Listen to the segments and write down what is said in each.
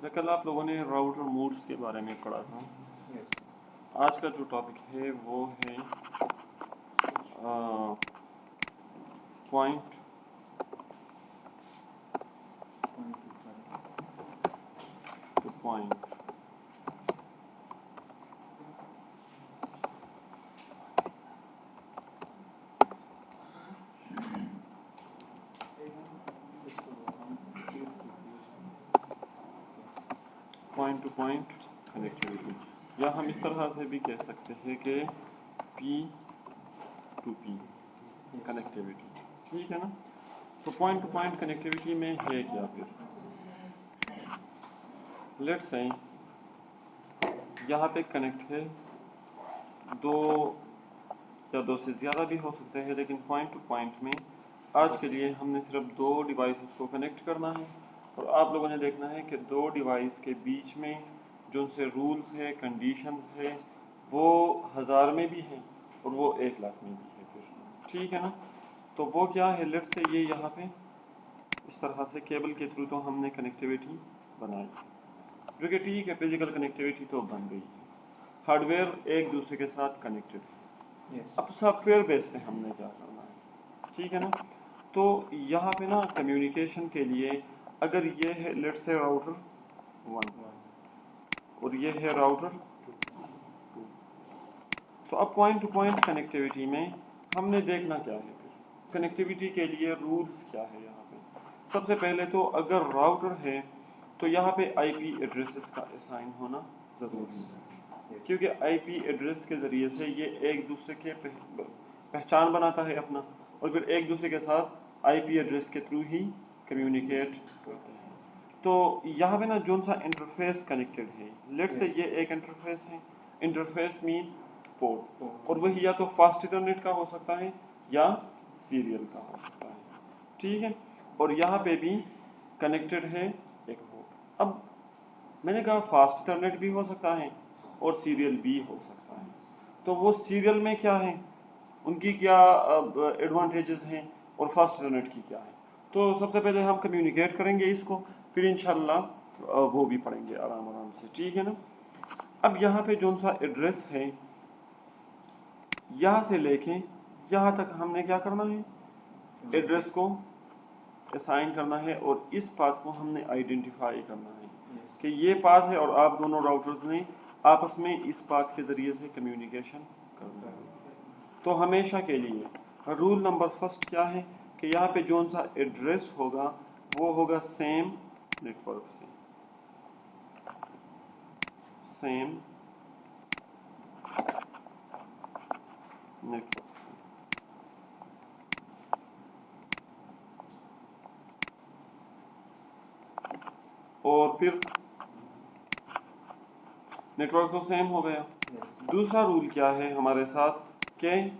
अच्छा, कल आप लोगों ने राउटर मोड्स के बारे में पढ़ा था। आज का जो टॉपिक है वो है point two point. Point two point connectivity, या हम इस तरह से भी कह सकते हैं कि पी टू पी कनेक्टिविटी, ठीक है ना। तो पॉइंट टू पॉइंट कनेक्टिविटी में है क्या फिर? लेट्स से यहाँ पे कनेक्ट है दो या दो से ज़्यादा भी हो सकते हैं, लेकिन पॉइंट टू पॉइंट में आज के लिए हमने सिर्फ दो डिवाइसेस को कनेक्ट करना है। और आप लोगों ने देखना है कि दो डिवाइस के बीच में जो उनसे रूल्स है, कंडीशंस है, वो 1000 में भी हैं और वो 1 लाख में भी है फिर, ठीक है ना। तो वो क्या है, लेट्स से ये यहाँ पे इस तरह से केबल के थ्रू तो हमने कनेक्टिविटी बनाई, जो कि ठीक है, फिजिकल कनेक्टिविटी तो बन गई है, हार्डवेयर एक दूसरे के साथ कनेक्टेड है। अब सॉफ्टवेयर बेस पे हमने क्या करना है, ठीक है ना। तो यहाँ पे ना कम्युनिकेशन के लिए अगर ये है लेट्स से राउटर 1 और ये है राउटर 2, तो अब पॉइंट टू पॉइंट कनेक्टिविटी में हमने देखना क्या है फिर, कनेक्टिविटी के लिए रूल्स क्या है यहाँ पे। सबसे पहले तो अगर राउटर है तो यहाँ पे आईपी एड्रेसेस का असाइन होना ज़रूरी है, क्योंकि आईपी एड्रेस के ज़रिए से ये एक दूसरे के पहचान बनाता है अपना, और फिर एक दूसरे के साथ आईपी एड्रेस के थ्रू ही कम्युनिकेट करते हैं। तो यहाँ पे ना जो सा इंटरफेस कनेक्टेड है, लेट्स से ये एक इंटरफेस है, इंटरफेस मीन पोर्ट, और वही या तो फास्ट इथरनेट का हो सकता है या सीरियल का हो सकता है, ठीक है। और यहाँ पे भी कनेक्टेड है एक पोर्ट। अब मैंने कहा फास्ट इथरनेट भी हो सकता है और सीरियल भी हो सकता है, तो वो सीरियल में क्या है, उनकी क्या एडवांटेजेस हैं और फास्ट इथरनेट की क्या है। तो सबसे पहले हम कम्युनिकेट करेंगे इसको, फिर इंशाल्लाह वो भी पढ़ेंगे आराम आराम से, ठीक है ना। अब यहाँ पे जो सा एड्रेस है, यहाँ से लेके यहाँ तक हमने क्या करना है, एड्रेस को असाइन करना है, और इस पाथ को हमने आइडेंटिफाई करना है कि ये पाथ है, और आप दोनों राउटर्स ने आपस में इस पाथ के ज़रिए से कम्युनिकेशन करना है। तो हमेशा के लिए रूल नंबर फर्स्ट क्या है कि यहाँ पे जो सा एड्रेस होगा वो होगा सेम नेटवर्क से, सेम नेटवर्क से। और फिर नेटवर्क तो सेम हो गया। दूसरा रूल क्या है हमारे साथ कि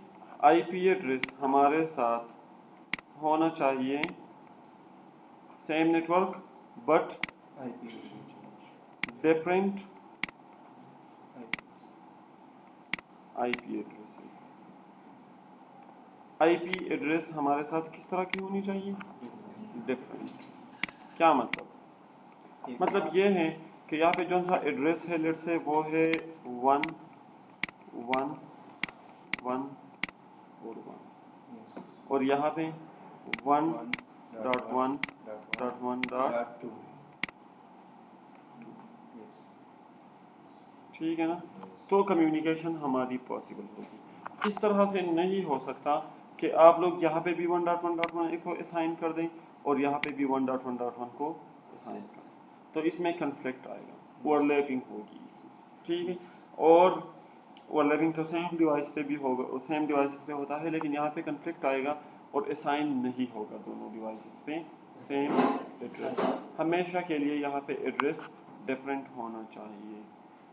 आईपी एड्रेस हमारे साथ होना चाहिए same network but different IP addresses. IP address हमारे साथ किस तरह की होनी चाहिए, डिफरेंट। क्या मतलब ये है कि यहाँ पे जो सा एड्रेस है लेट्स से वो है 1 1 1 और 1, और यहाँ पे 1.1.1.2, ठीक है ना। तो कम्युनिकेशन हमारी पॉसिबल होगी। इस तरह से नहीं हो सकता कि आप लोग यहाँ पे भी 1.1.1 को असाइन कर दें और यहाँ पे भी 1.1.1 को असाइन कर दें, तो इसमें कन्फ्लिक्ट आएगा, ओवरलैपिंग होगी इसमें, ठीक है। और ओवरलैपिंग तो सेम डिवाइस पे भी होगा, सेम डिवाइसेस पे होता है, लेकिन यहाँ पे कन्फ्लिक्ट आएगा और असाइन नहीं होगा दोनों डिवाइसेस पे सेम एड्रेस। हमेशा के लिए यहाँ पे एड्रेस डिफरेंट होना चाहिए।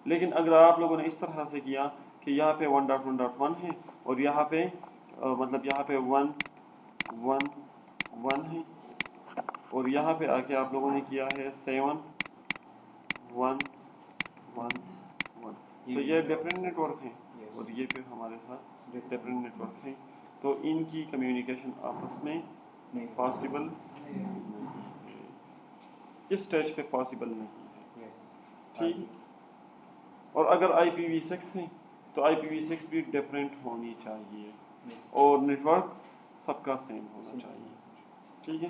लेकिन अगर आप लोगों ने इस तरह से किया कि यहाँ पे 1.1.1 है और यहाँ पे मतलब यहाँ पे 1.1.1 है, और यहाँ पे आके आप लोगों ने किया है 7.1.1.1, तो ये डिफरेंट नेटवर्क है और ये फिर हमारे साथ डिफरेंट नेटवर्क है, तो इनकी कम्युनिकेशन आपस में पॉसिबल नहीं है, इस स्टेज पे पॉसिबल नहीं है। ٹھیک. اور اگر IPv6 ہے تو IPv6 بھی ڈفرینٹ ہونی چاہیے اور نیٹ ورک سب کا سیم ہونا چاہیے. ٹھیک ہے.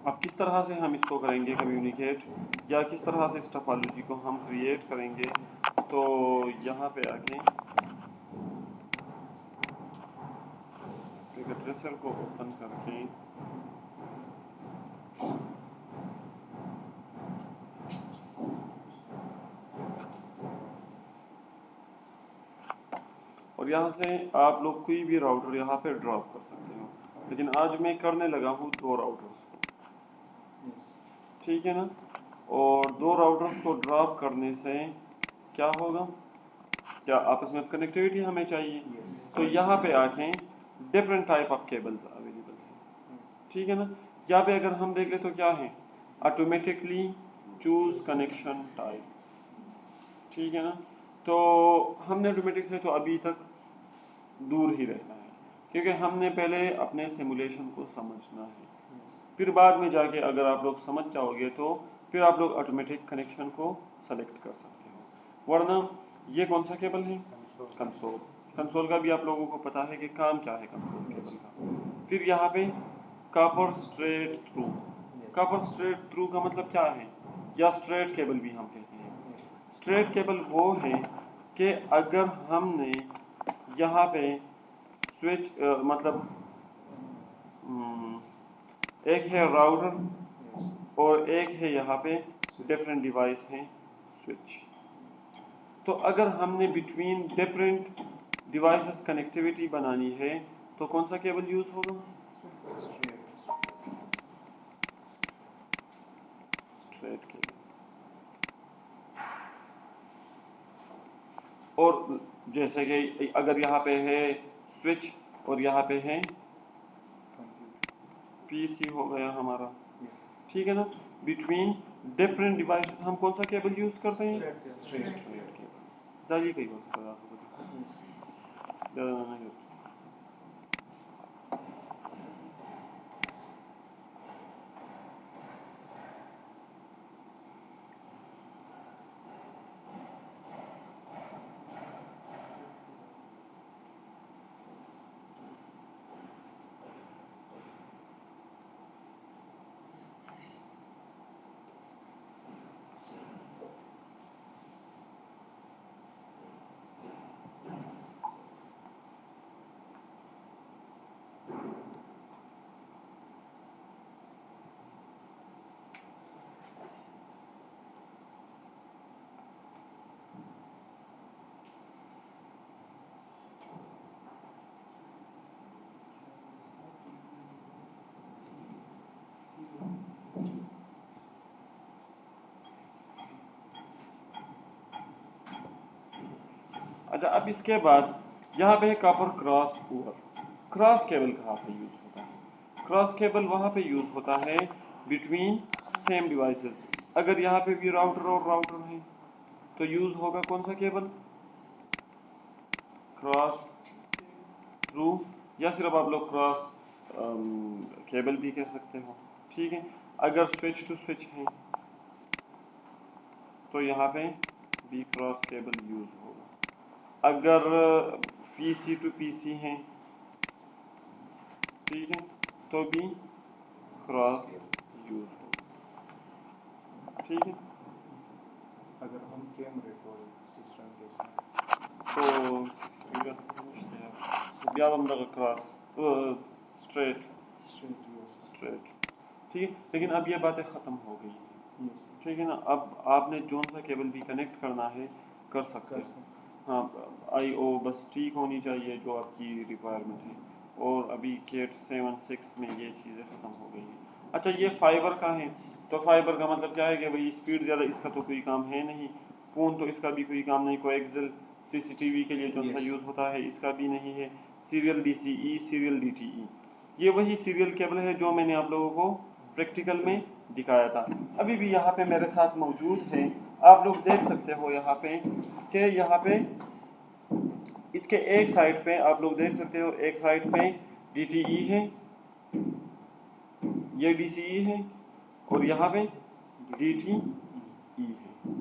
اب کس طرح سے ہم اس کو کریں گے کمیونیکیٹ یا کس طرح سے اس ٹپالوجی کو ہم کریٹ کریں گے؟ تو یہاں پہ آ کے ایک ٹریسر کو اوپن کر کے اور یہاں سے آپ لوگ کوئی بھی راؤٹر یہاں پہ ڈراپ کر سکتے ہو. لیکن آج میں کرنے لگا ہوں 2 راؤٹرز کو. ٹھیک ہے نا. اور 2 راؤٹرز کو ڈراپ کرنے سے کیا ہوگا؟ کیا آپس میں کنیکٹیوٹی ہمیں چاہیے. تو یہاں پہ آ کے different type of cables available ہیں. ٹھیک ہے نا. یہاں پہ اگر ہم دیکھ لیں تو کیا ہے؟ Automatically choose connection type. ٹھیک ہے نا. تو ہم نے آٹومیٹک سے تو ابھی تک دور ہی رہنا ہے کیونکہ ہم نے پہلے اپنے سیمولیشن کو سمجھنا ہے. پھر بعد میں جا کے اگر آپ لوگ سمجھ جاؤ گے تو پھر آپ لوگ آٹومیٹک کنیکشن کو سلیکٹ کر سکتے ہو. ورنہ یہ کون سا کیبل ہے؟ کنسول. کنسول کا بھی آپ لوگوں کو پتا ہے کہ کام کیا ہے کنسول کیبل کا. پھر یہاں پہ copper straight through. Copper straight through کا مطلب کیا ہے؟ یا اسٹریٹ کیبل بھی ہم کہتے ہیں. اسٹریٹ کیبل وہ ہے کہ اگر ہم نے یہاں پہ سوئچ مطلب ایک ہے راؤٹر اور ایک ہے یہاں پہ ڈفرینٹ ڈیوائس ہیں سوئچ. تو اگر ہم نے بٹوین ڈفرینٹ ڈیوائسز کنیکٹیوٹی بنانی ہے تو کون سا کیبل یوز ہوگا؟ Straight cable. اور جیسے کہ اگر یہاں پہ ہے سوئچ اور یہاں پہ ہے PC ہو گیا ہمارا. ٹھیک ہے نا. بٹوین ڈفرینٹ ڈیوائسز ہم کون سا کیبل یوز کرتے ہیں؟ Straight cable. جائیے کئی بات اچھا. اب اس کے بعد یہاں پہ copper cross over. Cross cable کہاں پہ یوز ہوتا ہے؟ کراس کیبل وہاں پہ یوز ہوتا ہے بٹوین سیم ڈیوائسز. اگر یہاں پہ بھی راؤٹر اور راؤٹر ہے تو یوز ہوگا کون سا کیبل؟ کراس تھرو یا صرف آپ لوگ کراس کیبل بھی کہہ سکتے ہو. ٹھیک ہے. اگر سوئچ ٹو سوئچ ہے تو یہاں پہ بھی کراس کیبل یوز ہوگا. اگر PC ٹو PC ہیں ٹھیک ہے تو بھی کراس یوز ہوگا. ٹھیک ہے. اگر ہم کیمرے کو سسٹم کے بیا بندہ کراس اسٹریٹ. ٹھیک ہے. لیکن اب یہ باتیں ختم ہو گئی ہیں. ٹھیک ہے نا. اب آپ نے جون سا کیبل بھی کنیکٹ کرنا ہے کر سکتے ہیں. ہاں IO بس ٹھیک ہونی چاہیے جو آپ کی ریکوائرمنٹ ہے. اور ابھی کیٹ 7.6 میں یہ چیزیں ختم ہو گئی ہیں. اچھا یہ فائبر کا ہے تو فائبر کا مطلب کیا ہے کہ بھائی اسپیڈ زیادہ اس کا تو کوئی کام ہے نہیں. فون تو اس کا بھی کوئی کام نہیں. کو ایکزل CCTV کے لیے جو سا یوز ہوتا ہے اس کا بھی نہیں ہے. سیریل DCE سیریل DTE یہ وہی سیریل کیبل ہے جو میں نے آپ لوگوں کو پریکٹیکل میں دکھایا تھا. ابھی بھی یہاں پہ میرے ساتھ موجود ہے. آپ لوگ دیکھ سکتے ہو یہاں پہ کہ یہاں پہ اس کے ایک سائڈ پہ آپ لوگ دیکھ سکتے ہو ایک سائڈ پہ DTE ہے یہ DCE ہے اور یہاں پہ DT DCE है,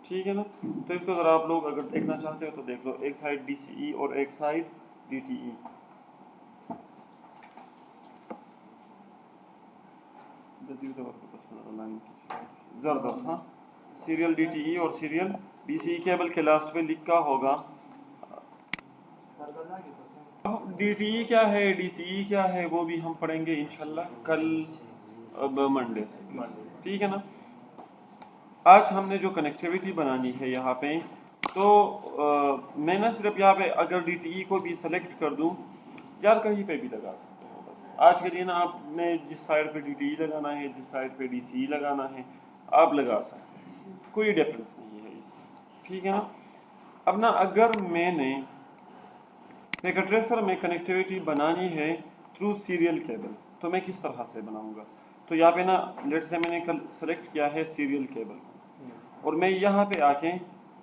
ठीक है ना। तो इसको ज़रा आप लोग अगर देखना चाहते हो तो देख लो, एक साइड DCE और एक साइड DTE। जर हाँ, सीरियल DTE और सीरियल DCE केबल के लास्ट पे लिखा होगा। अब DTE क्या है, DCE क्या है, वो भी हम पढ़ेंगे इंशाल्लाह कल, अब मंडे से, ठीक है ना। आज हमने जो कनेक्टिविटी बनानी है यहाँ पे, तो मैं ना सिर्फ यहाँ पे अगर DTE को भी सेलेक्ट कर दूँ, यार कहीं पे भी लगा सकते हो बस। आज के लिए ना आपने जिस साइड पे DTE लगाना है, जिस साइड पे DCE लगाना है, आप लगा सकते हैं, कोई डिफरेंस नहीं है इसमें, ठीक है ना। अब ना अगर मैंने पैकेट ट्रेसर में कनेक्टिविटी बनानी है थ्रू सीरियल केबल, तो मैं किस तरह से बनाऊंगा। तो यहाँ पे ना लेट से मैंने कल सेलेक्ट किया है सीरियल केबल, और मैं यहाँ पे आके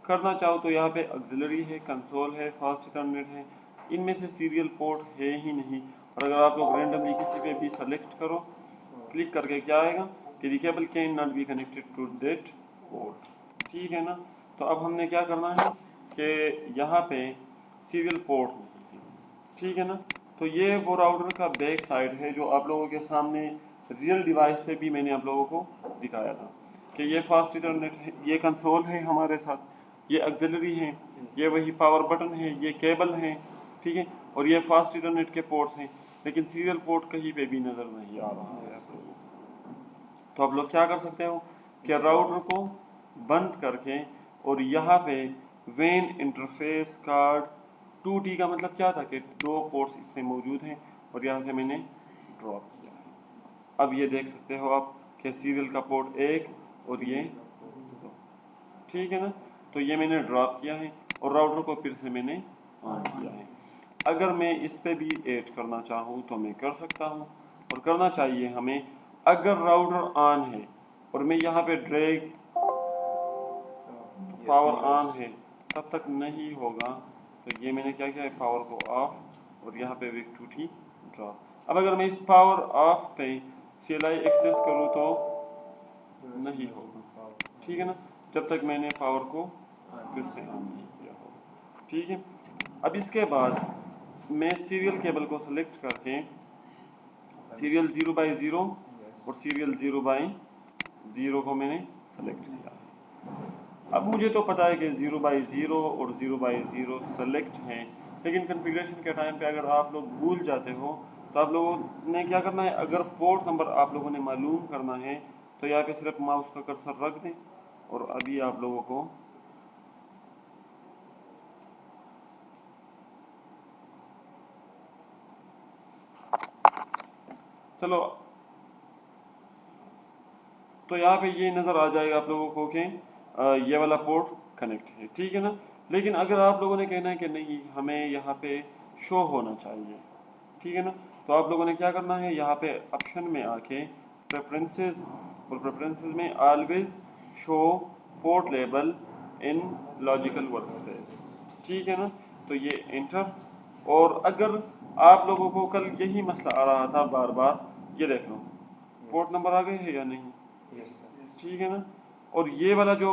करना चाहूँ तो यहाँ पे ऑक्सिलरी है, कंसोल है, फास्ट इथरनेट है, इनमें से सीरियल पोर्ट है ही नहीं। और अगर आप लोग रैंडमली किसी पे भी सेलेक्ट करो, क्लिक करके क्या आएगा कि the cable can not be connected to that port, ठीक है ना। तो अब हमने क्या करना है कि यहाँ पे सीरियल पोर्ट नहीं है, ठीक है ना। तो ये वो राउटर का बैक साइड है जो आप लोगों के सामने रियल डिवाइस पे भी मैंने आप लोगों को दिखाया था कि ये फास्ट इथरनेट है, ये कंसोल है हमारे साथ, ये ऑक्सिलरी है, ये वही पावर बटन है, ये केबल है, ठीक है, और ये फास्ट इथरनेट के पोर्ट्स हैं, लेकिन सीरियल पोर्ट कहीं पे भी नज़र नहीं आ रहा है आप लोगों को। तो आप लोग क्या कर सकते हो कि राउटर को बंद करके, और यहाँ पे वेन इंटरफेस कार्ड 2T का मतलब क्या था कि 2 पोर्ट्स इसमें मौजूद हैं, और यहाँ से मैंने ड्रॉप किया है। अब ये देख सकते हो आप कि सीरियल का पोर्ट 1 और ये 2, ठीक है ना। तो ये मैंने ड्रॉप किया है और राउटर को फिर से मैंने ऑन किया है। अगर मैं इस पे भी ऐड करना चाहूँ तो मैं कर सकता हूँ, और करना चाहिए हमें। अगर राउटर ऑन है और मैं यहाँ पे ड्रैग, पावर ऑन है, तब तक नहीं होगा। तो ये मैंने क्या किया है, पावर को ऑफ, और यहाँ पे एक 2T ड्रॉप। अब अगर मैं इस पावर ऑफ पे CLI एक्सेस करूँ तो नहीं होगा, ठीक है ना, जब तक मैंने पावर को फिर से ऑन नहीं किया होगा, ठीक है। अब इसके बाद मैं सीरियल केबल को सेलेक्ट करके सीरियल 0/0 और सीरियल 0/0 को मैंने सेलेक्ट किया है। अब मुझे तो पता है कि 0/0 और 0/0 सेलेक्ट हैं, लेकिन कॉन्फ़िगरेशन के टाइम पे अगर आप लोग भूल जाते हो तो आप लोगों ने क्या करना है, अगर पोर्ट नंबर आप लोगों ने मालूम करना है तो यहाँ पे सिर्फ माउस का कर्सर रख दें, और अभी आप लोगों को चलो, तो यहाँ पे ये नज़र आ जाएगा आप लोगों को कि ये वाला पोर्ट कनेक्ट है, ठीक है ना। लेकिन अगर आप लोगों ने कहना है कि नहीं हमें यहाँ पे शो होना चाहिए, ठीक है ना, तो आप लोगों ने क्या करना है, यहाँ पे ऑप्शन में आके प्रेफरेंसेस, और प्रेफरेंसेस में ऑलवेज शो पोर्ट लेबल इन लॉजिकल वर्कस्पेस, ठीक है ना। तो ये एंटर, और अगर आप लोगों को कल यही मसला आ रहा था बार बार, ये देख लो पोर्ट नंबर आ गए हैं या नहीं, ठीक है ना। और ये वाला जो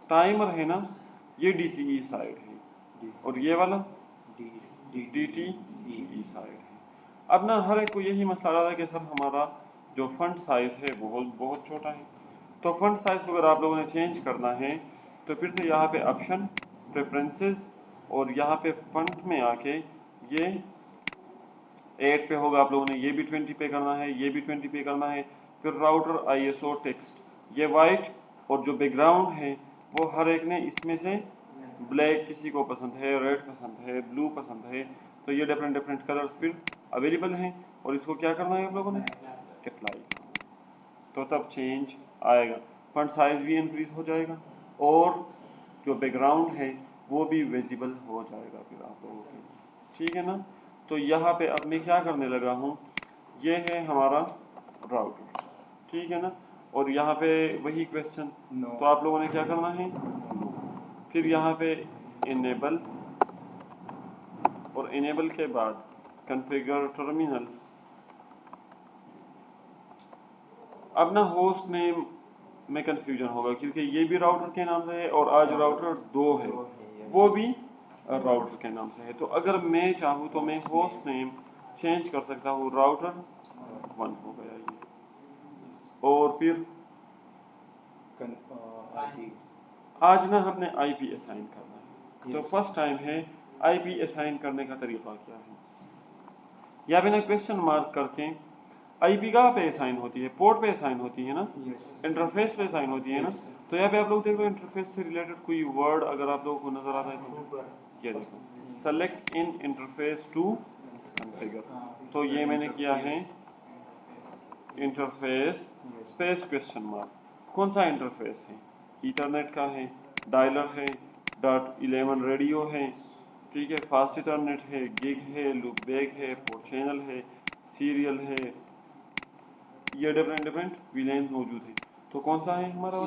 टाइमर है ना, ये DCE साइड है, और ये वाला DTE साइड है। अब ना हर एक को यही मसला आ रहा है कि सर हमारा जो फंट साइज है वो बहुत छोटा है। तो फंट साइज को अगर आप लोगों ने चेंज करना है तो फिर से यहाँ पे ऑप्शन प्रेफरेंसेस, और यहाँ पे फंट में आके ये 8 पे होगा, आप लोगों ने ये भी 20 पे करना है, ये भी 20 पे करना है। फिर राउटर ISO टेक्स्ट, ये वाइट, और जो बैकग्राउंड है वो हर एक ने इसमें से ब्लैक, किसी को पसंद है रेड पसंद है, ब्लू पसंद है, तो ये डिफरेंट डिफरेंट कलर्स फिर अवेलेबल हैं, और इसको क्या करना है आप लोगों ने, अप्लाई, तो तब चेंज आएगा, फंट साइज भी इंक्रीज हो जाएगा, और जो बैकग्राउंड है वो भी विजिबल हो जाएगा फिर आप लोगों के, ठीक है ना। तो यहाँ पे अब मैं क्या करने लगा हूँ, ये है हमारा राउटर, ठीक है ना, और यहाँ पे वही क्वेश्चन, तो आप लोगों ने क्या करना है, फिर यहाँ पे इनेबल, और इनेबल के बाद कॉन्फ़िगर टर्मिनल। अब ना होस्ट नेम में कंफ्यूजन होगा, क्योंकि ये भी राउटर के नाम से है और आज राउटर 2 है, वो भी राउटर के नाम से है। तो अगर मैं चाहूँ तो मैं होस्ट नेम चेंज कर सकता हूँ, राउटर 1 हो गया ये, और फिर आज ना हमने IP असाइन करना है। तो फर्स्ट टाइम है IP असाइन करने का तरीका क्या है। यहाँ पे ना क्वेश्चन मार्क करके IP कहाँ पे असाइन होती है, पोर्ट पे असाइन होती है ना, इंटरफेस पे असाइन होती है ना। तो यहाँ पे आप लोग देखो इंटरफेस से रिलेटेड कोई वर्ड अगर आप लोगों को नजर आता है तो ये देखो, select in interface to configure. तो ये मैंने किया है इंटरफेस स्पेस क्वेश्चन मार्क। कौन सा इंटरफेस है, ईथरनेट का है, डायलर है, .11 रेडियो है, ठीक है, फास्ट इथरनेट है, गिग है, लूप बैक है, पोर्ट चैनल है, सीरियल है, ये डिफरेंट विलेंस मौजूद है। तो कौन सा है हमारा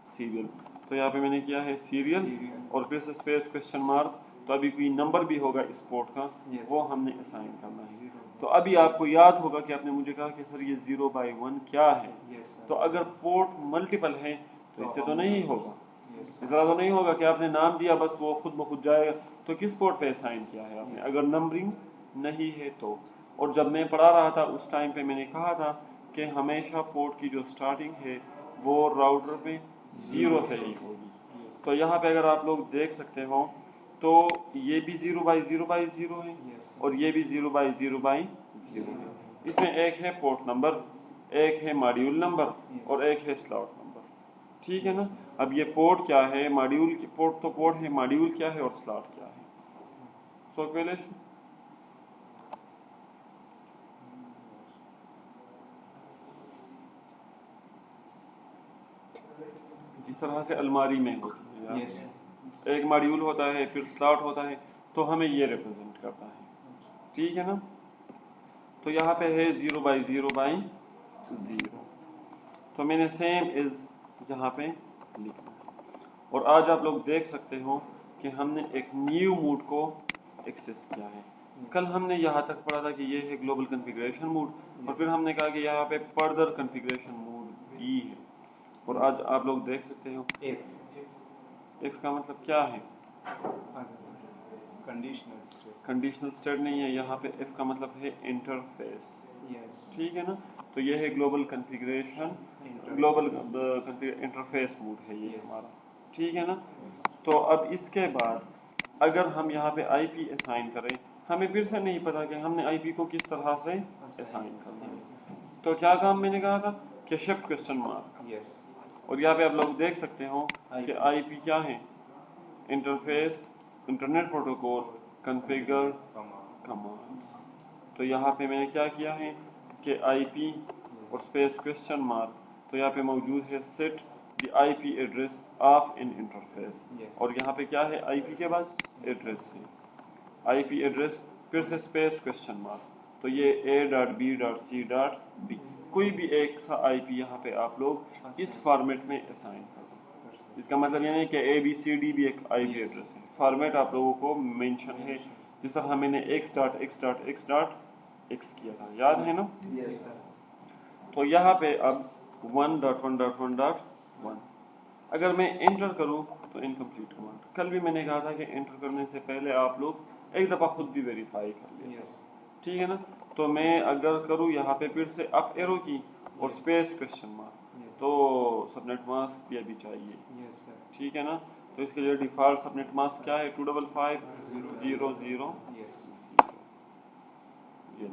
सीरियल। तो यहाँ पे मैंने किया है सीरियल और फिर से स्पेस क्वेश्चन मार्क। तो अभी कोई नंबर भी होगा इस पोर्ट का, वो हमने असाइन करना है। तो अभी आपको याद होगा कि आपने मुझे कहा कि सर ये 0/1 क्या है। तो अगर पोर्ट मल्टीपल है तो इससे तो नहीं होगा, इस तरह तो नहीं होगा कि आपने नाम दिया बस वो खुद ब खुद जाएगा। तो किस पोर्ट पे असाइन किया है आपने, अगर नंबरिंग नहीं है तो। और जब मैं पढ़ा रहा था उस टाइम पे मैंने कहा था कि हमेशा पोर्ट की जो स्टार्टिंग है वो राउटर पे 0 से ही होगी। तो यहाँ पे अगर आप लोग देख सकते हो तो ये भी 0/0/0 है और ये भी 0/0/0 है। इसमें एक है पोर्ट नंबर, एक है मॉड्यूल नंबर और एक है स्लॉट नंबर, ठीक है ना। अब ये पोर्ट क्या है, मॉड्यूल की पोर्ट तो पोर्ट है, मॉड्यूल क्या है और स्लॉट क्या है। सो कैलेश जिस तरह से अलमारी में होती है यार, एक मॉड्यूल होता है फिर स्लॉट होता है, तो हमें ये रिप्रेजेंट करता है, ठीक है ना। तो यहाँ पे है 0/0/0। तो मैंने सेम इज यहाँ पे लिखा है। और आज आप लोग देख सकते हो कि हमने एक न्यू मोड को एक्सेस किया है। कल हमने यहाँ तक पढ़ा था कि ये है ग्लोबल कॉन्फ़िगरेशन मोड और फिर हमने कहा कि यहाँ पे फर्दर कॉन्फ़िगरेशन मोड भी है। और आज आप लोग देख सकते हो इफ का मतलब क्या है, कंडीशनल स्टेट नहीं है, यहाँ पे इफ का मतलब है इंटरफेस, ठीक है ना। तो ये है global configuration, global interface mode है ये हमारा, ठीक है ना। तो अब इसके बाद अगर हम यहाँ पे IP असाइन करें, हमें फिर से नहीं पता कि हमने IP को किस तरह से असाइन करना है। तो क्या काम मैंने कहा था कि शिफ्ट क्वेश्चन मार्क, और यहाँ पे आप लोग देख सकते हो कि IP क्या है, interface internet protocol configure command. तो यहाँ पे मैंने क्या किया है कि IP और स्पेस क्वेश्चन मार्क, तो यहाँ पे मौजूद है set the IP address of in interface, और यहाँ पे क्या है IP के बाद एड्रेस है, IP एड्रेस फिर से स्पेस क्वेश्चन मार्क। तो ये A.B.C.D, कोई भी एक सा IP यहाँ पे आप लोग इस फॉर्मेट में असाइन कर दो। इसका मतलब ये नहीं कि ABCD भी एक IP एड्रेस है, फॉर्मेट आप लोगों को मेंशन है, जिस तरह मैंने x किया था, याद है ना। तो यहाँ पे अब 1.1.1.1 अगर मैं एंटर करूँ तो इनकम्प्लीट कमांड। कल भी मैंने कहा था कि एंटर करने से पहले आप लोग एक दफ़ा खुद भी वेरीफाई कर लें, ठीक है ना। तो मैं अगर करूँ यहाँ पे फिर से अप एरो की और स्पेस क्वेश्चन मार्क, तो सबनेट मास्क भी अभी चाहिए, ठीक है ना। तो इसके लिए डिफ़ॉल्ट सबनेट मास्क क्या है, 255.0.0.0। ये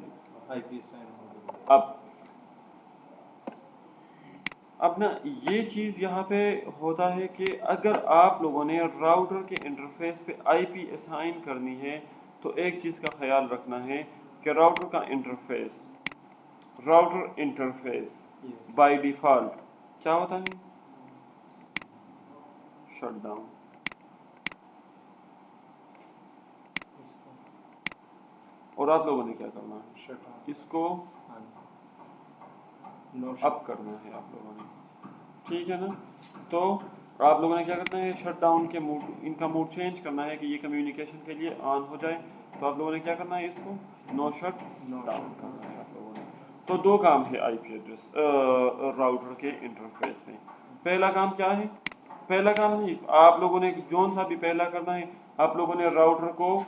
अब ना ये चीज़ यहाँ पे होता है कि अगर आप लोगों ने राउटर के इंटरफेस पे IP असाइन करनी है तो एक चीज़ का ख्याल रखना है कि राउटर इंटरफेस बाय डिफ़ॉल्ट क्या होता है, शट डाउन। और आप लोगों ने क्या करना है, इसको अप करना है आप लोगों ने, ठीक है ना। तो आप लोगों ने क्या करना है, शट डाउन के मूड, इनका मूड चेंज करना है कि ये कम्युनिकेशन के लिए ऑन हो जाए। तो आप लोगों ने क्या करना है, इसको नो शट डाउन करना है आप लोगों ने। تو دو کام ہے آئی پی ایڈریس راؤٹر کے انٹرفیس میں. پہلا کام کیا ہے؟ پہلا کام نہیں، آپ لوگوں نے جون سا بھی پہلا کرنا ہے، آپ لوگوں نے راؤٹر کو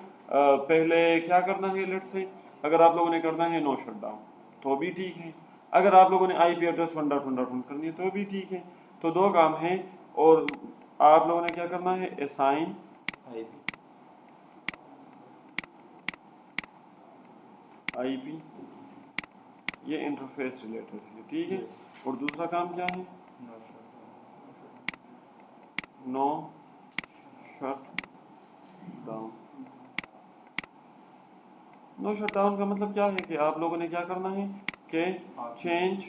پہلے کیا کرنا ہے. لیٹ سے اگر آپ لوگوں نے کرنا ہے نو شٹ ڈاؤن تو بھی ٹھیک ہے، اگر آپ لوگوں نے آئی پی ایڈریس 1.1.1 کرنی ہے تو بھی ٹھیک ہے. تو دو کام ہیں، اور آپ لوگوں نے کیا کرنا ہے، اسائن آئی پی، یہ انٹرفیس ریلیٹڈ ہے، ٹھیک ہے. اور دوسرا کام کیا ہے، نو شٹ ڈاؤن. نو شٹ ڈاؤن کا مطلب کیا ہے کہ آپ لوگوں نے کیا کرنا ہے کہ change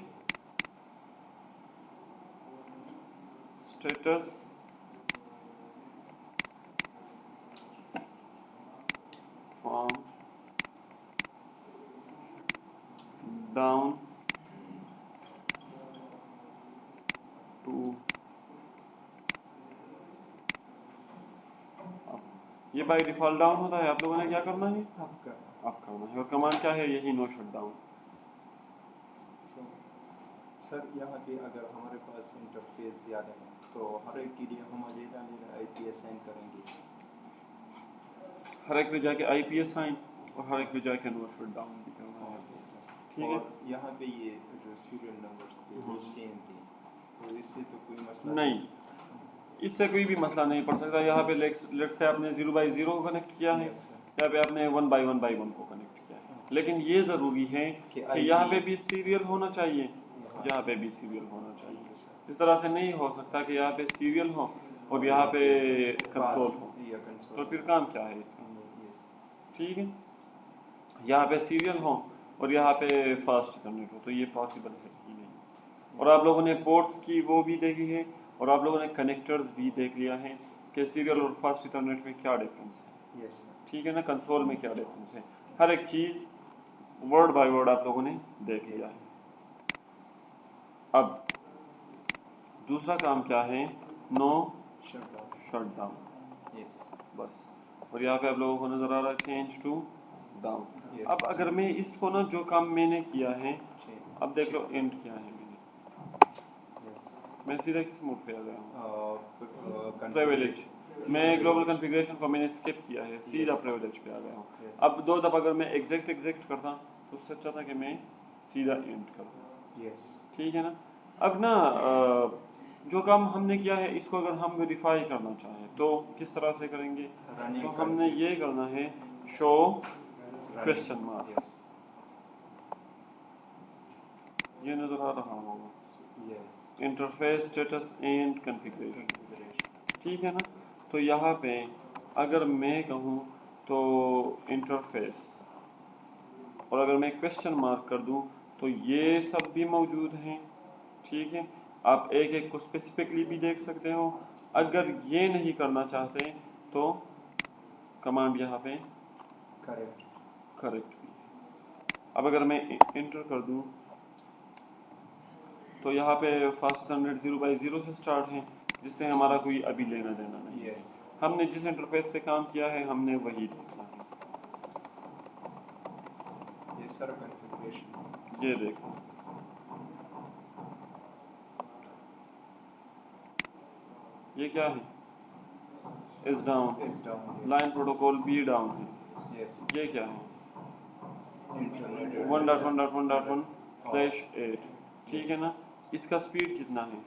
status from down to up. یہ بائی ڈیفالٹ ڈاؤن ہوتا ہے، آپ لوگوں نے کیا کرنا ہے، اپ کرنا ہے. اور کمانڈ کیا ہے، یہی نو شٹ ڈاؤن. سر یہاں پہ اگر ہمارے پاس انٹرفیس زیادہ ہے تو ہر ایک کے لیے ہم آئی پی اسائن کریں گے، ہر ایک پہ جا کے آئی پی ایس آئیں اور ہر ایک پہ جا کے نو شٹ ڈاؤن بھی کرنا ہے. ٹھیک ہے. اور یہاں پہ یہ جو سیریل نمبرز تھے وہ سیم تھے، تو اس سے تو کوئی مسئلہ نہیں، اس سے کوئی بھی مسئلہ نہیں پڑ سکتا. یہاں پہ لیٹ سے آپ نے 0x0 کو کنیکٹ کیا ہے، یہاں پہ آپ نے 1x1 کو کنیکٹ کیا ہے، لیکن یہ ضروری ہے کہ یہاں پہ بھی سیریل ہونا چاہیے، یہاں پہ بھی سیریل ہونا چاہیے. اس طرح سے نہیں ہو سکتا کہ یہاں پہ سیریل ہو اور یہاں پہ کنسول ہو، تو پھر کام کیا ہے اس کا. ٹھیک ہے، یہاں پہ سیریل ہو اور یہاں پہ فاسٹ ایتھرنیٹ ہو، تو یہ پاسبل ہے ہی نہیں. اور آپ لوگوں نے پورٹس کی وہ بھی دیکھی ہے، اور آپ لوگوں نے کنیکٹرز بھی دیکھ لیا ہے کہ سیریل اور فاسٹ ایتھرنیٹ میں کیا ڈفرینس ہے. ٹھیک ہے نا، کنسول میں کیا ڈفرینس ہے، ہر ایک چیز ورڈ بائی ورڈ آپ لوگوں نے دیکھ لیا ہے. اب دوسرا کام کیا ہے، نو شٹ ڈاؤن بس. اور یہاں پہ آپ لوگوں کو نظر آ رہا ہے چینج ٹو ڈاؤن. اب اگر میں اس کو نا جو کام میں نے کیا ہے، اب دیکھ لو اینڈ کیا ہے، میں سیدھا کس موڈ پہ آ گیا ہوں، پریویلیج. میں گلوبل کنفیگریشن کو میں نے اسکپ کیا ہے، سیدھا پریویلیج پہ آ گیا ہوں. اب دو دفعہ اگر میں ایگزیکٹ کرتا تو اس سے اچھا تھا کہ میں سیدھا اینڈ کرتا. ٹھیک ہے نا. اب نا جو کام ہم نے کیا ہے اس کو اگر ہم ویریفائی کرنا چاہیں تو کس طرح سے کریں گے، تو ہم نے یہ کرنا ہے شو کویسچن مارک. یہ نظر آ رہا ہوگا، انٹرفیس اسٹیٹس اینڈ کنفیگریشن. ٹھیک ہے نا. تو یہاں پہ اگر میں کہوں تو انٹرفیس، اور اگر میں کویسچن مارک کر دوں تو یہ سب بھی موجود ہیں. ٹھیک ہے، آپ ایک ایک کو اسپیسیفکلی بھی دیکھ سکتے ہو. اگر یہ نہیں کرنا چاہتے تو کمانڈ یہاں پہ کریکٹ بھی. اب اگر میں انٹر کر دوں تو یہاں پہ فاسٹ ایتھرنیٹ 0x0 سے سٹارٹ ہے، جس سے ہمارا کوئی ابھی لینا دینا نہیں ہے. ہم نے جس انٹرفیس پہ کام کیا ہے ہم نے وہی دیکھنا ہے. یہ دیکھو، یہ کیا ہے، اس down line protocol be down ہے. یہ کیا ہے، 1.1.1.1/8. ٹھیک ہے نا. اس کا سپیڈ کتنا ہے،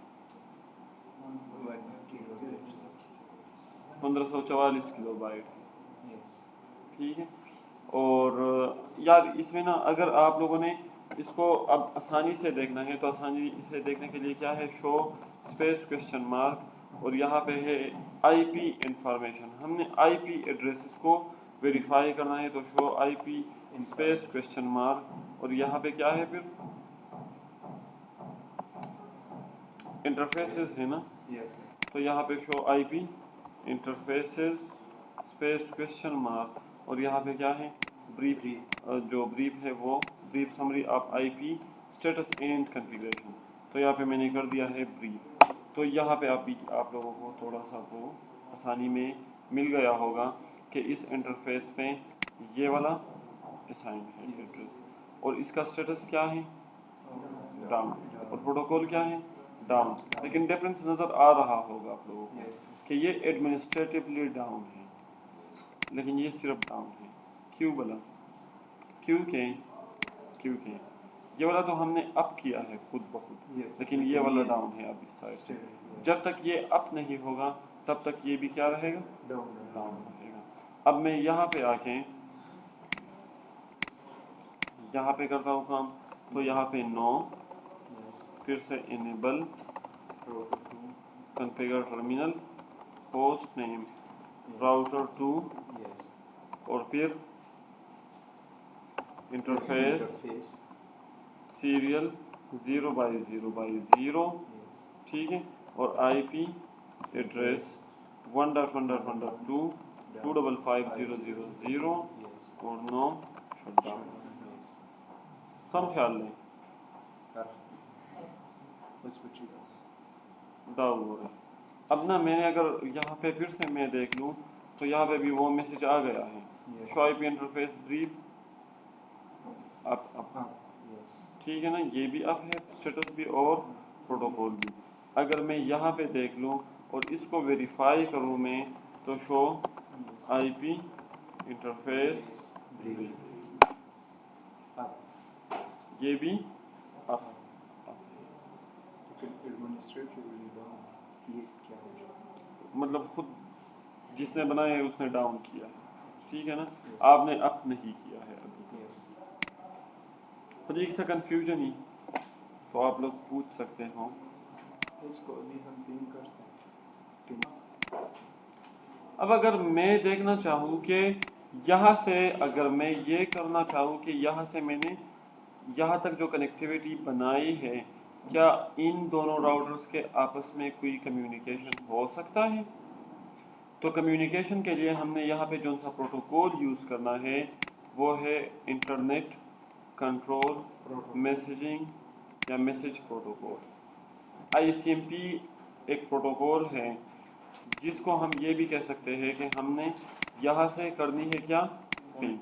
1544 کلو بائٹ. ٹھیک ہے. اور یار اس میں نا اگر آپ لوگوں نے اس کو اب آسانی سے دیکھنا ہے تو آسانی سے دیکھنے کے لیے کیا ہے، شو اسپیس کویسچن مارک، اور یہاں پہ ہے آئی پی انفارمیشن. ہم نے آئی پی ایڈریسز کو ویریفائی کرنا ہے تو شو آئی پی اسپیس کویسچن مارک، اور یہاں پہ کیا ہے پھر انٹرفیسز ہے نا. تو یہاں پہ شو آئی پی انٹرفیسز اسپیس کویسچن مارک، اور یہاں پہ کیا ہے بریف. جو بریف ہے وہ brief summary of I P status and configuration. تو یہاں پہ میں نے کر دیا ہے بریف. تو یہاں پہ آپ لوگوں کو تھوڑا سا تو آسانی میں مل گیا ہوگا کہ اس انٹرفیس پہ یہ والا اسائن ہے ایڈریس، اور اس کا اسٹیٹس کیا ہے، डाउन, और प्रोटोकॉल क्या है, डाउन। लेकिन डिफरेंस नज़र आ रहा होगा आप लोगों को कि ये एडमिनिस्ट्रेटिवली डाउन है, लेकिन ये सिर्फ डाउन है। क्यों बोला, क्योंकि ये वाला तो हमने अप किया है खुद ब खुद, लेकिन ये वाला डाउन है अब इस साइड से। जब तक ये अप नहीं होगा तब तक ये भी क्या रहेगा, डाउन रहेगा। अब मैं यहाँ पे आके यहाँ पे करता हूँ काम, तो यहाँ पे नो, फिर से enable configure terminal host name router 2, और फिर इंटरफेस सीरियल 0x0x0, ठीक है, और IP एड्रेस 1.1.1.2 2555000 और नो शटडाउन। सब ख्याल लें डाउन हो रहा है। अब ना मैंने अगर यहाँ पे फिर से मैं देख लूँ तो यहाँ पे भी वो मैसेज आ गया है, show IP interface brief up, ठीक है ना, ये भी अप है स्टेटस भी और प्रोटोकॉल भी। अगर मैं यहाँ पे देख लूँ और इसको वेरीफाई करूँ मैं, तो शो IP इंटरफेस ये भी अप। मतलब खुद जिसने बनाया है उसने डाउन किया है, ठीक है ना, आपने अप नहीं किया है अभी। अजीब सा कंफ्यूजन ही, तो आप लोग पूछ सकते हो। इसको अभी हम पिन कर सकते। अब अगर मैं देखना चाहूँ कि यहाँ से अगर मैं ये करना चाहूँ कि यहाँ से मैंने यहाँ तक जो कनेक्टिविटी बनाई है, क्या इन दोनों राउटर्स के आपस में कोई कम्युनिकेशन हो सकता है? तो कम्युनिकेशन के लिए हमने यहाँ पे जो सा प्रोटोकॉल यूज़ करना है वो है इंटरनेट कंट्रोल मैसेजिंग या मैसेज प्रोटोकॉल। ICMP एक प्रोटोकॉल है जिसको हम ये भी कह सकते हैं कि हमने यहाँ से करनी है क्या, पिंग,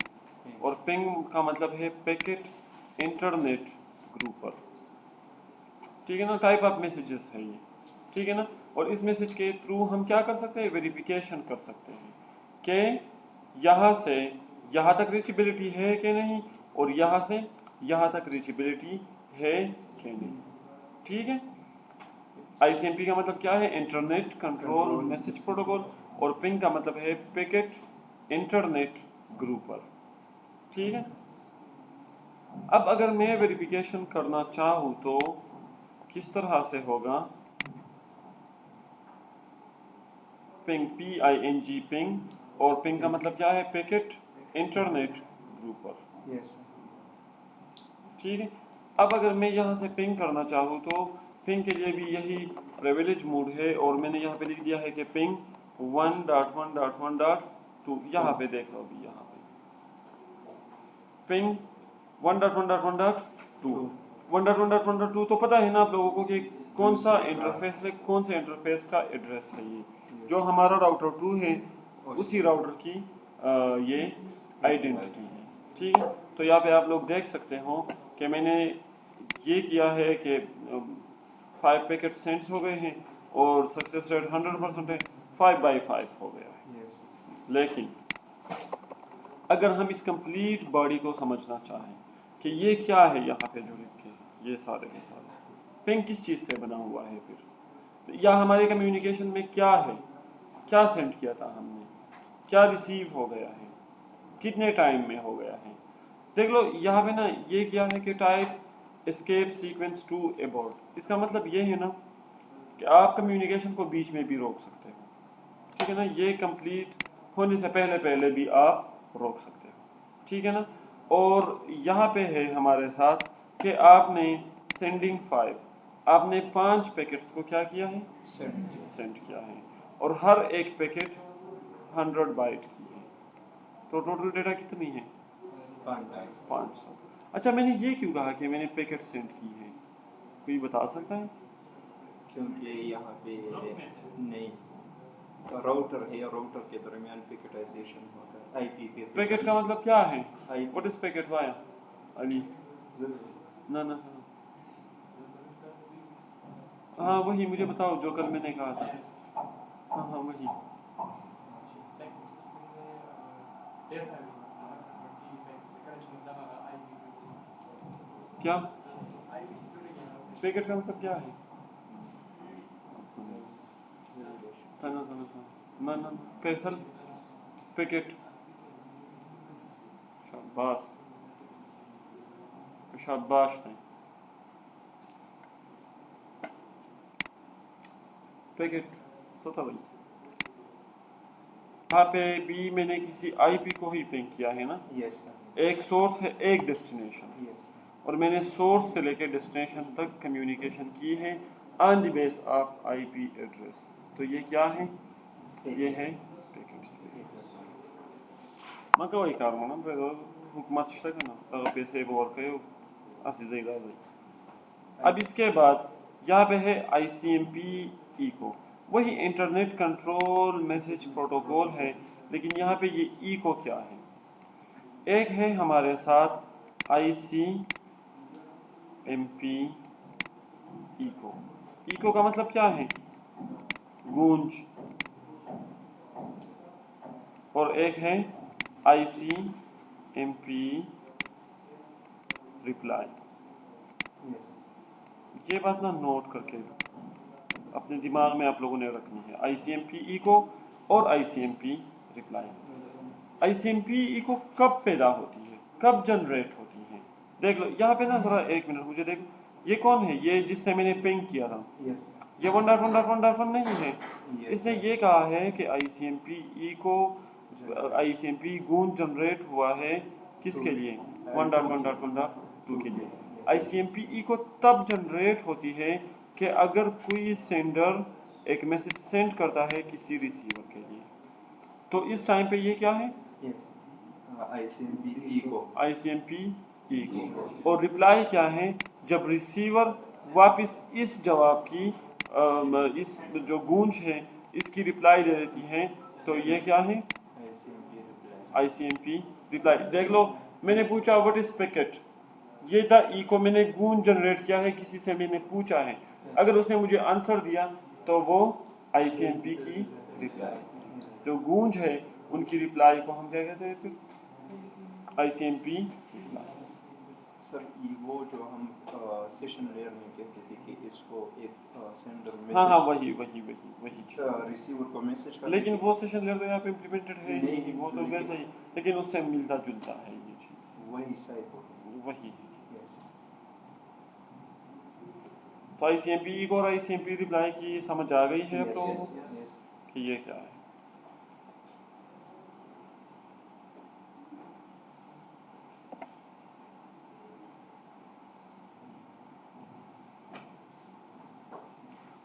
और पिंग का मतलब है पैकेट इंटरनेट ग्रुपर, ठीक है ना, टाइप ऑफ मैसेजेस है ये, ठीक है ना। और इस मैसेज के थ्रू हम क्या कर सकते हैं, वेरिफिकेशन कर सकते हैं कि यहाँ से यहाँ तक रीचेबिलिटी है कि नहीं, और यहाँ से यहाँ तक रीचेबिलिटी है कि नहीं, ठीक है। ICMP का मतलब क्या है, इंटरनेट कंट्रोल मैसेज प्रोटोकॉल, और पिंग का मतलब है पैकेट इंटरनेट ग्रुपर, ठीक है। अब अगर मैं वेरिफिकेशन करना चाहूँ तो किस तरह से होगा, पिंग PING पिंग, और पिंग का मतलब क्या है, पैकेट इंटरनेट ग्रुपर, ठीक है। अब अगर मैं यहाँ से पिंग करना चाहूँ तो पिंग के लिए भी यही प्रिविलेज मोड है, और मैंने यहाँ पे लिख दिया है कि पिंग 1.1.1.2, यहाँ पे देख लो अभी, यहाँ पे पिंग 1.1.1.2 1.1.1.2, तो पता है ना आप लोगों को कि कौन सा इंटरफेस है, कौन से इंटरफेस का एड्रेस है, ये जो हमारा राउटर 2 है उसी राउटर की ये आइडेंटिटी है, ठीक है। तो यहाँ पे आप लोग देख सकते हो कि मैंने ये किया है कि 5 पैकेट सेंड्स हो गए हैं और सक्सेस रेट 100% है, 5/5 हो गया है। लेकिन अगर हम इस कंप्लीट बॉडी को समझना चाहें कि ये क्या है यहाँ पे जो लिखे हैं, ये सारे के सारे पिंग किस चीज़ से बना हुआ है, फिर या हमारे कम्युनिकेशन में क्या है, क्या सेंड किया था हमने, क्या रिसीव हो गया है, कितने टाइम में हो गया है। देख लो यहाँ पे ना ये किया है कि type escape sequence to abort. इसका मतलब ये है ना कि आप कम्युनिकेशन को बीच में भी रोक सकते हो, ठीक है ना, ये कंप्लीट होने से पहले पहले भी आप रोक सकते हो, ठीक है ना। और यहाँ पे है हमारे साथ कि आपने सेंडिंग 5, आपने 5 पैकेट्स को क्या किया है, सेंड किया है, और हर एक पैकेट 100 बाइट की है, तो टोटल डेटा कितनी है, 500। अच्छा, मैंने ये क्यों कहा कि मैंने पैकेट सेंड की है, कोई बता सकता है? क्योंकि यहाँ पे नहीं राउटर है, राउटर के दरमियान पैकेटाइजेशन होता है। IP पे पैकेट का मतलब क्या है, what is packet via Ali? ना हाँ वही मुझे बताओ जो कल मैंने कहा था। हाँ हाँ वही। क्या पैकेट का मतलब क्या है? ना ना फैसल पैकेट। शाबाश शाबाश नहीं पैकेट सोता भाई। यहाँ पे भी मैंने किसी आईपी को ही पिंग किया है ना। यस एक सोर्स है एक डेस्टिनेशन और मैंने सोर्स से लेकर डेस्टिनेशन तक कम्युनिकेशन की है on the base of IP address. तो ये क्या है? ये है पैकेट स्पेस। मका वही कारण ना फिर हुकूमत का ना अगर पैसे और के असीज़ इलाज। अब इसके बाद यहाँ पे है ICMP इको, वही इंटरनेट कंट्रोल मैसेज प्रोटोकॉल है, लेकिन यहाँ पे ये इको क्या है? एक है हमारे साथ ICMP इको। इको का मतलब क्या है? गूंज। और एक है ICMP रिप्लाई। ये बात ना नोट करके अपने दिमाग में आप लोगों ने रखनी है, ICMP इको और ICMP रिप्लाई। ICMP इको कब पैदा होती है, कब जनरेट होती है? देख लो यहाँ पे ना जरा एक मिनट मुझे देख, ये कौन है? ये जिससे मैंने पिंग किया था, ये 1.1.1.1 नहीं है। इसने ये कहा है कि ICMP इको ICMP गूंज जनरेट हुआ है किसके लिए? 1.1.1.2 के लिए। ICMP इको तब जनरेट होती है कि अगर कोई सेंडर एक मैसेज सेंड करता है किसी रिसीवर के लिए, तो इस टाइम पे ये क्या है? ICMP eco. और रिप्लाई क्या है? जब रिसीवर वापस इस जवाब की इस जो गूंज है इसकी रिप्लाई दे देती है, तो ये क्या है? ICMP reply. देख लो मैंने पूछा व्हाट इज पैकेट, ये था इको, मैंने गूंज जनरेट किया है, किसी से मैंने पूछा है, अगर उसने मुझे आंसर दिया तो वो ICMP की रिप्लाई। जो गूंज है उनकी रिप्लाई को हम क्या कहते हैं? फिर ICMP रिप्लाई। सर वो जो हम सेशन लेयर में कहते थे कि इसको एक सेंडर मैसेज, हाँ वही रिसीवर को मैसेज कर, लेकिन वो सेशन लेयर तो यहाँ पे इम्प्लीमेंटेड है नहीं, वो तो वैसे ही, लेकिन उससे मिलता जुलता है ये चीज़, वही शायद वही है। तो ICMP इको और ICMP रिप्लाई की समझ आ गई है आप लोगों को कि ये क्या है?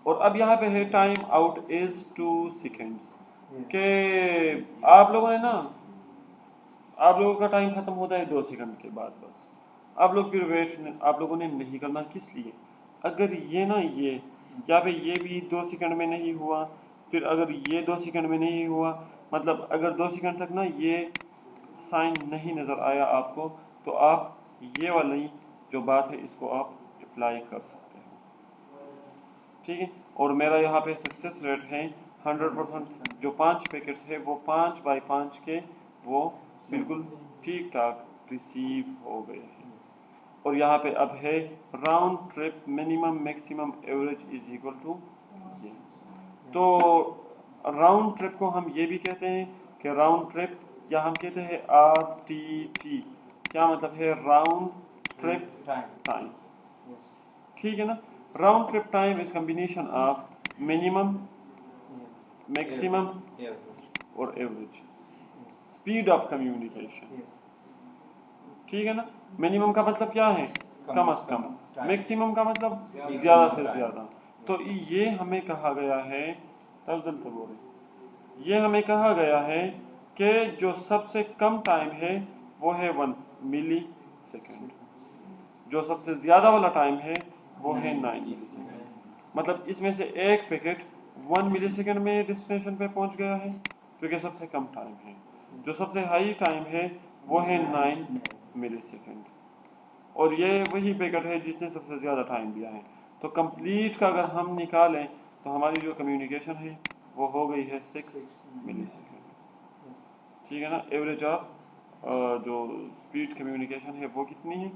और अब यहाँ पे है टाइम आउट इज 2 सेकेंड्स के आप लोगों ने ना, आप लोगों का टाइम खत्म होता है 2 सेकंड के बाद, बस आप लोग फिर वेट आप लोगों ने नहीं करना। किस लिए? अगर ये ना ये यहाँ पे ये भी 2 सेकंड में नहीं हुआ, फिर अगर ये 2 सेकंड में नहीं हुआ, मतलब अगर 2 सेकंड तक ना ये साइन नहीं नज़र आया आपको, तो आप ये वाली जो बात है इसको आप अप्लाई कर सकते हो, ठीक है। और मेरा यहाँ पे सक्सेस रेट है 100%। जो 5 पैकेट्स है वो 5/5 के वो बिल्कुल ठीक ठाक रिसीव हो गए हैं। और यहाँ पे अब है round trip minimum maximum average is equal to ये। तो राउंड ट्रिप को हम ये भी कहते हैं कि राउंड ट्रिप, या हम कहते हैं RTT। क्या मतलब है? राउंड ट्रिप टाइम, ठीक है ना। Round trip time is combination of minimum, maximum और एवरेज स्पीड ऑफ कम्युनिकेशन, ठीक है ना। मिनिमम का मतलब क्या है? कम से कम। मैक्सिमम का मतलब ज़्यादा से ज़्यादा। तो ये हमें कहा गया है, ये हमें कहा गया है कि जो सबसे कम टाइम है वो है 1 मिली सेकेंड, जो सबसे ज़्यादा वाला टाइम है वो है 9 मिली सेकेंड। मतलब इसमें से एक पैकेट 1 मिली सेकेंड में डेस्टिनेशन पे पहुंच गया है, जो कि सबसे कम टाइम है। जो सबसे हाई टाइम है वो है 9 मिली सेकेंड, और ये वही पैकेट है जिसने सबसे ज़्यादा टाइम दिया है। तो कंप्लीट का अगर हम निकालें तो हमारी जो कम्युनिकेशन है वो हो गई है 6 मिलीसेकेंड, ठीक है ना। एवरेज ऑफ जो स्पीड कम्युनिकेशन है वो कितनी है,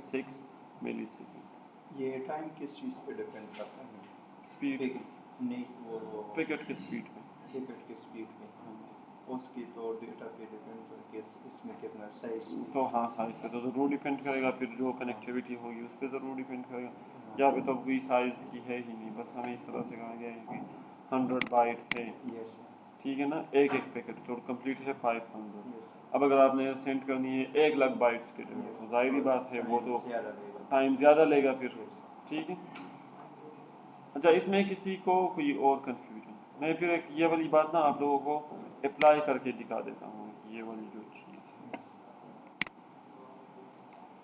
6 मिलीसेकेंड। ये टाइम किस चीज़ पे डिपेंड करता है? स्पीड नहीं, वो पैकेट की स्पीड पे, पैकेट की स्पीड पे, उसकी तो डेटा पे डिपेंड करके इसमें कितना साइज। तो हाँ साइज़ पे तो ज़रूर डिपेंड करेगा, फिर जो कनेक्टिविटी होगी उस पर ज़रूर डिपेंड करेगा। यहाँ पे तो कोई साइज़ की है ही नहीं, बस हमें इस तरह से कहा गया है कि 100 बाइट है, यस ठीक है ना, एक पैकेट तो कंप्लीट है 500। यस। अब अगर आपने सेंड करनी है 1 लाख बाइट्स के लिए तो जाहिर ही बात है वो तो ज़्यादा लेगा। टाइम ज़्यादा लेगा फिर, ठीक है। अच्छा, इसमें किसी को कोई और कन्फ्यूजन, मैं फिर एक ये वाली बात ना आप लोगों को अप्लाई करके दिखा देता हूँ, ये वाली जो चीज़ है।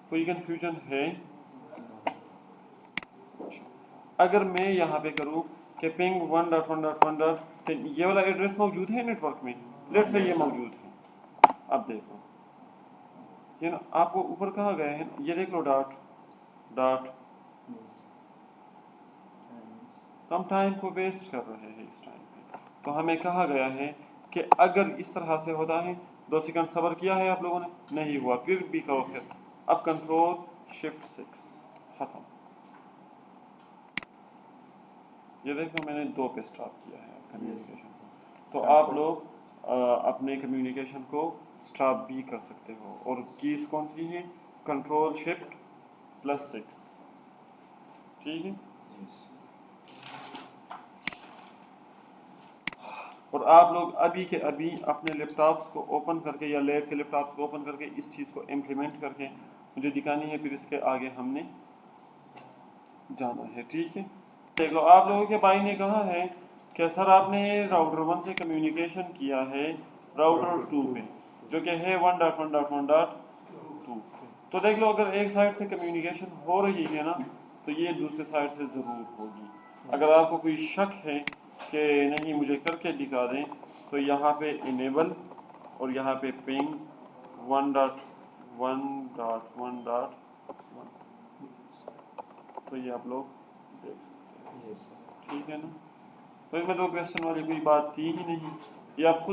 कोई कन्फ्यूजन है? अगर मैं यहाँ पे करूँ कि पिंग 1.1.1, ये वाला एड्रेस मौजूद है नेटवर्क में, लेट से ये मौजूद है। अब देखो ये ना आपको ऊपर कहा गया है, ये देख लो डॉट डॉट, तो हम टाइम को वेस्ट कर रहे हैं इस टाइम पे। तो हमें कहा गया है कि अगर इस तरह से होता है, 2 सेकंड सब्र किया है आप लोगों ने, नहीं हुआ, फिर भी करो फिर। अब कंट्रोल शिफ्ट 6 खत्म। ये देखो मैंने 2 पे स्टॉप किया है कम्युनिकेशन को। तो आप लोग अपने कम्युनिकेशन को स्टॉप भी कर सकते हो। और कीज कौन सी है, कंट्रोल शिफ्ट +6, ठीक है। और आप लोग अभी के अभी अपने लैपटॉप्स को ओपन करके या लैब के लैपटॉप्स को ओपन करके इस चीज़ को इम्प्लीमेंट करके मुझे दिखानी है, फिर इसके आगे हमने जाना है, ठीक है। देख लो, आप लोगों के भाई ने कहा है कि सर आपने राउटर 1 से कम्युनिकेशन किया है राउटर 2 पे, जो कि है 1.1.1.2। तो देख लो, अगर एक साइड से कम्युनिकेशन हो रही है ना, तो ये दूसरे साइड से ज़रूर होगी। अगर आपको कोई शक है कि नहीं मुझे करके दिखा दें, तो यहाँ पे इनेबल और यहाँ पे पिंग 1.1.1.1, तो ये आप लोग देख सकते हैं, ठीक है ना। तो इसमें 2 क्वेश्चन वाली कोई बात थी ही नहीं, ये आप खुद